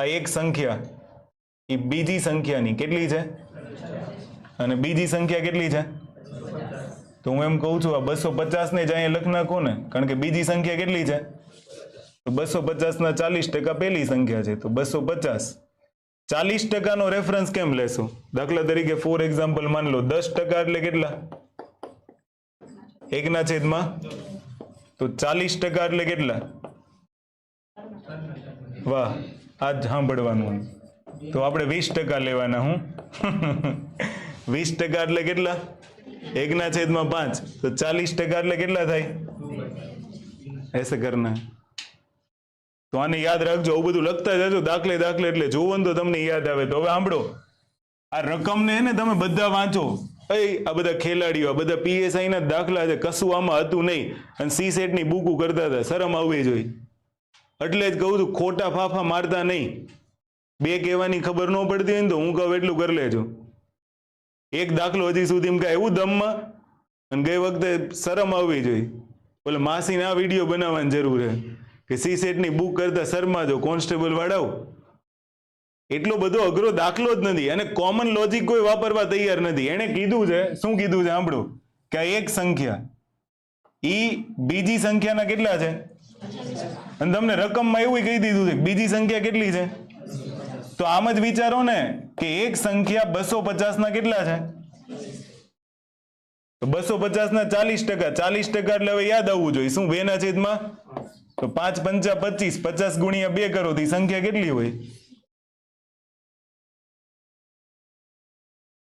આ એક સંખ્યા એ બીજી સંખ્યાની કેટલી છે અને બીજી સંખ્યા કેટલી છે તો હું એમ કહું છું આ 250 ને જ અહીંયા લખ નાખો ને કારણ કે બીજી સંખ્યા કેટલી છે તો 250 ના 40% પહેલી સંખ્યા છે તો 250 40% નો રેફરન્સ કેમ લેશું દાખલા તરીકે ફોર એક્ઝામ્પલ માન લો 10% એટલે કેટલા 1/10 તો 40% એટલે કેટલા વાહ આજ સાંભળવાનું તો આપણે 20% લેવાના હું 20% એટલે કેટલા 1/5 તો 40% એટલે કેટલા થાય ऐसे करना है તો આને યાદ રાખજો આવું બધું લખતા જજો દાખલે એટલે જોવો તો તમને યાદ આવે તો હવે સાંભળો આ રકમને ને તમે બધા વાંચો આ બધા ખેલાડીઓ આ બધા પીએસઆઈ ના દાખલા છે કશું આમાં હતું નહીં અને સી સેટ ની બુકો કરતા હતા શરમ આવવી જોઈએ એટલે જ કહું છું ખોટા ફાફા મારતા નહીં બે કહેવાની ખબર ન પડતી હોય ને તો હું કહું એટલું કરી લેજો એક દાખલો હજી સુધી એમ કાંઈ એવું દમમાં અને ગઈ વખતે શરમ આવવી જોઈએ બોલે માસીને આ વિડીયો બનાવવાની જરૂર છે કે સી સેટની બુક કરતા શરમાજો કોન્સ્ટેબલ વાળાઓ એટલો બધો અઘરો દાખલો જ નથી અને કોમન લોજિક કોઈ વાપરવા તૈયાર નથી એને કીધું છે શું કીધું છે સાંભળો કે આ એક સંખ્યા ઈ બીજી સંખ્યાના કેટલા છે અને તમને રકમમાં એવું કહી દીધું છે બીજી સંખ્યા કેટલી છે તો આમ જ વિચારો ને કે એક સંખ્યા 250 ના કેટલા છે તો 250 ના 40% એટલે હવે યાદ આવવું જોઈએ શું 2/10 તો 5 × 5 = 25 50 × 2 કરો તો સંખ્યા કેટલી હોય